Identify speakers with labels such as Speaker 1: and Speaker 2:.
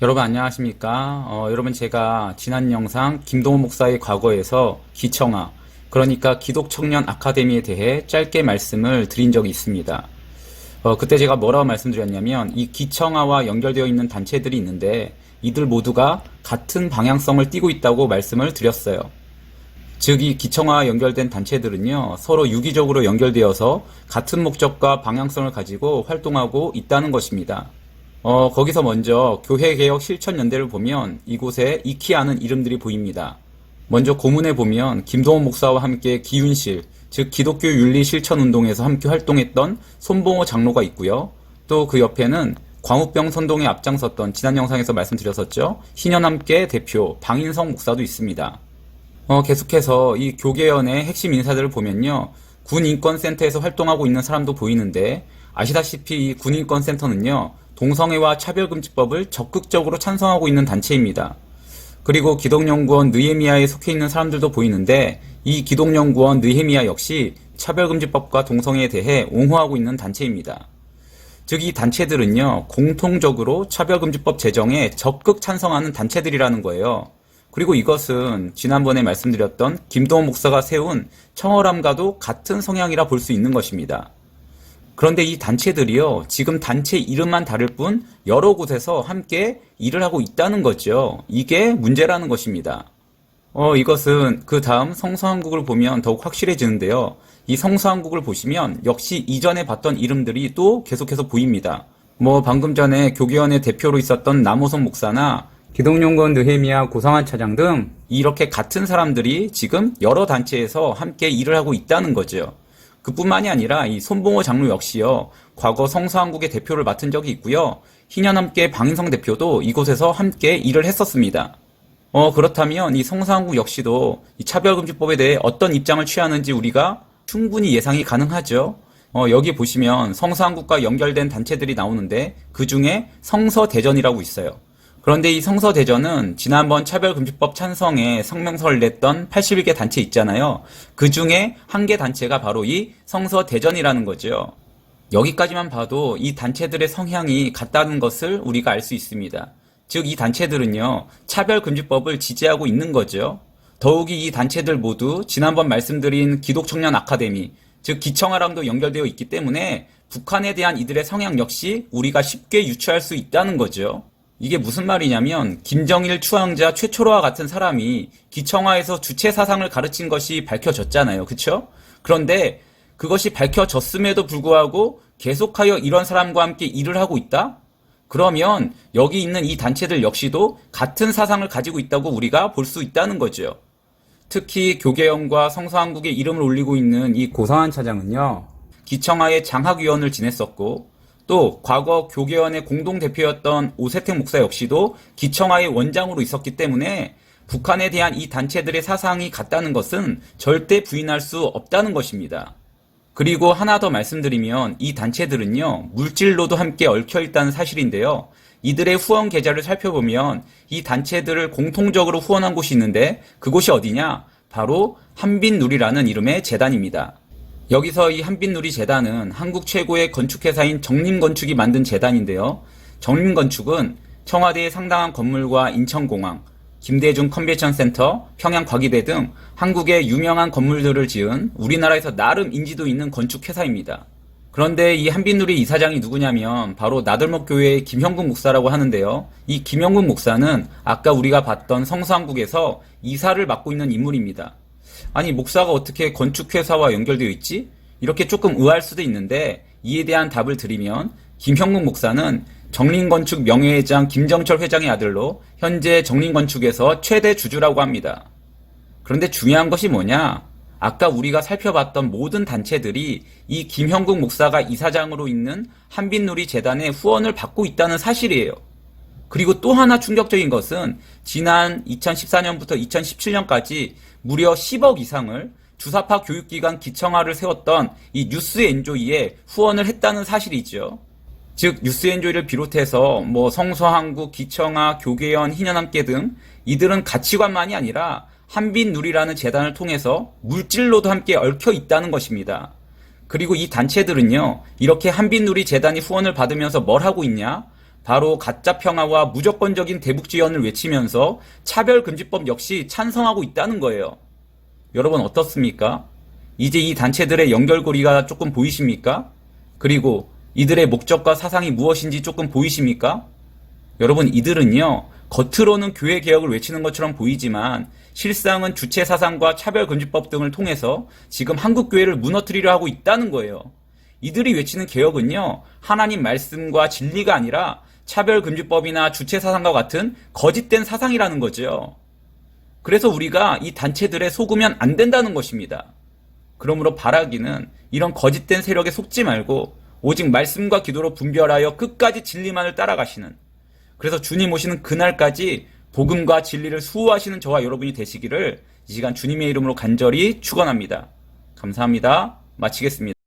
Speaker 1: 여러분 안녕하십니까? 여러분 제가 지난 영상 김동호 목사의 과거에서 기청아, 그러니까 기독청년 아카데미에 대해 짧게 말씀을 드린 적이 있습니다. 그때 제가 뭐라고 말씀드렸냐면 이 기청아와 연결되어 있는 단체들이 있는데 이들 모두가 같은 방향성을 띠고 있다고 말씀을 드렸어요. 즉 이 기청아와 연결된 단체들은요 서로 유기적으로 연결되어서 같은 목적과 방향성을 가지고 활동하고 있다는 것입니다. 거기서 먼저 교회개혁 실천연대를 보면 이곳에 익히 아는 이름들이 보입니다. 먼저 고문에 보면 김동호 목사와 함께 기윤실, 즉 기독교 윤리 실천운동에서 함께 활동했던 손봉호 장로가 있고요. 또 그 옆에는 광우병 선동에 앞장섰던 지난 영상에서 말씀드렸었죠. 희년함께 대표 방인성 목사도 있습니다. 계속해서 이 교계연의 핵심 인사들을 보면요. 군인권센터에서 활동하고 있는 사람도 보이는데 아시다시피 이 군인권센터는요. 동성애와 차별금지법을 적극적으로 찬성하고 있는 단체입니다. 그리고 기독연구원 느헤미야에 속해 있는 사람들도 보이는데 이 기독연구원 느헤미야 역시 차별금지법과 동성애에 대해 옹호하고 있는 단체입니다. 즉 이 단체들은요 공통적으로 차별금지법 제정에 적극 찬성하는 단체들이라는 거예요. 그리고 이것은 지난번에 말씀드렸던 김동호 목사가 세운 청어람과도 같은 성향이라 볼 수 있는 것입니다. 그런데 이 단체들이요, 지금 단체 이름만 다를 뿐 여러 곳에서 함께 일을 하고 있다는 거죠. 이게 문제라는 것입니다. 이것은 그 다음 성서한국을 보면 더욱 확실해지는데요. 이 성서한국을 보시면 역시 이전에 봤던 이름들이 또 계속해서 보입니다. 방금 전에 교계원의 대표로 있었던 남호성 목사나 기독연구원 느헤미야 고상환 차장 등 이렇게 같은 사람들이 지금 여러 단체에서 함께 일을 하고 있다는 거죠. 그뿐만이 아니라 이 손봉호 장로 역시요. 과거 성서한국의 대표를 맡은 적이 있고요. 희년함께 방인성 대표도 이곳에서 함께 일을 했었습니다. 그렇다면 이 성서한국 역시도 이 차별금지법에 대해 어떤 입장을 취하는지 우리가 충분히 예상이 가능하죠. 여기 보시면 성서한국과 연결된 단체들이 나오는데 그 중에 성서대전이라고 있어요. 그런데 이 성서대전은 지난번 차별금지법 찬성에 성명서를 냈던 81개 단체 있잖아요. 그 중에 한 개 단체가 바로 이 성서대전이라는 거죠. 여기까지만 봐도 이 단체들의 성향이 같다는 것을 우리가 알 수 있습니다. 즉 이 단체들은요 차별금지법을 지지하고 있는 거죠. 더욱이 이 단체들 모두 지난번 말씀드린 기독청년 아카데미, 즉 기청아랑도 연결되어 있기 때문에 북한에 대한 이들의 성향 역시 우리가 쉽게 유추할 수 있다는 거죠. 이게 무슨 말이냐면 김정일 추앙자 최초로와 같은 사람이 기청아에서 주체 사상을 가르친 것이 밝혀졌잖아요. 그쵸? 그런데 그것이 밝혀졌음에도 불구하고 계속하여 이런 사람과 함께 일을 하고 있다? 그러면 여기 있는 이 단체들 역시도 같은 사상을 가지고 있다고 우리가 볼 수 있다는 거죠. 특히 교계연과 성서한국에 이름을 올리고 있는 이 고상환 차장은요. 기청아의 장학위원을 지냈었고 또 과거 교계원의 공동대표였던 오세택 목사 역시도 기청아의 원장으로 있었기 때문에 북한에 대한 이 단체들의 사상이 같다는 것은 절대 부인할 수 없다는 것입니다. 그리고 하나 더 말씀드리면 이 단체들은요 물질로도 함께 얽혀있다는 사실인데요. 이들의 후원 계좌를 살펴보면 이 단체들을 공통적으로 후원한 곳이 있는데 그곳이 어디냐? 바로 한빛누리라는 이름의 재단입니다. 여기서 이 한빛누리 재단은 한국 최고의 건축회사인 정림건축이 만든 재단인데요. 정림건축은 청와대의 상당한 건물과 인천공항, 김대중 컨벤션센터, 평양과기대 등 한국의 유명한 건물들을 지은 우리나라에서 나름 인지도 있는 건축회사입니다. 그런데 이 한빛누리 이사장이 누구냐면 바로 나들목교회의 김형국 목사라고 하는데요. 이 김형국 목사는 아까 우리가 봤던 성서한국에서 이사를 맡고 있는 인물입니다. 아니 목사가 어떻게 건축회사와 연결되어 있지? 이렇게 조금 의아할 수도 있는데 이에 대한 답을 드리면 김형국 목사는 정림건축 명예회장 김정철 회장의 아들로 현재 정림건축에서 최대 주주라고 합니다. 그런데 중요한 것이 뭐냐? 아까 우리가 살펴봤던 모든 단체들이 이 김형국 목사가 이사장으로 있는 한빛누리 재단의 후원을 받고 있다는 사실이에요. 그리고 또 하나 충격적인 것은 지난 2014년부터 2017년까지 무려 10억 이상을 주사파 교육기관 기청아를 세웠던 이 뉴스엔조이에 후원을 했다는 사실이죠. 즉 뉴스엔조이를 비롯해서 성서한국, 기청아, 교계연, 희년함께 등 이들은 가치관만이 아니라 한빛누리라는 재단을 통해서 물질로도 함께 얽혀 있다는 것입니다. 그리고 이 단체들은요 이렇게 한빛누리 재단이 후원을 받으면서 뭘 하고 있냐? 바로 가짜 평화와 무조건적인 대북 지원을 외치면서 차별금지법 역시 찬성하고 있다는 거예요. 여러분 어떻습니까? 이제 이 단체들의 연결고리가 조금 보이십니까? 그리고 이들의 목적과 사상이 무엇인지 조금 보이십니까? 여러분 이들은요, 겉으로는 교회 개혁을 외치는 것처럼 보이지만 실상은 주체 사상과 차별금지법 등을 통해서 지금 한국교회를 무너뜨리려 하고 있다는 거예요. 이들이 외치는 개혁은요, 하나님 말씀과 진리가 아니라 차별금지법이나 주체 사상과 같은 거짓된 사상이라는 거죠. 그래서 우리가 이 단체들에 속으면 안 된다는 것입니다. 그러므로 바라기는 이런 거짓된 세력에 속지 말고 오직 말씀과 기도로 분별하여 끝까지 진리만을 따라가시는, 그래서 주님 오시는 그날까지 복음과 진리를 수호하시는 저와 여러분이 되시기를 이 시간 주님의 이름으로 간절히 축원합니다. 감사합니다. 마치겠습니다.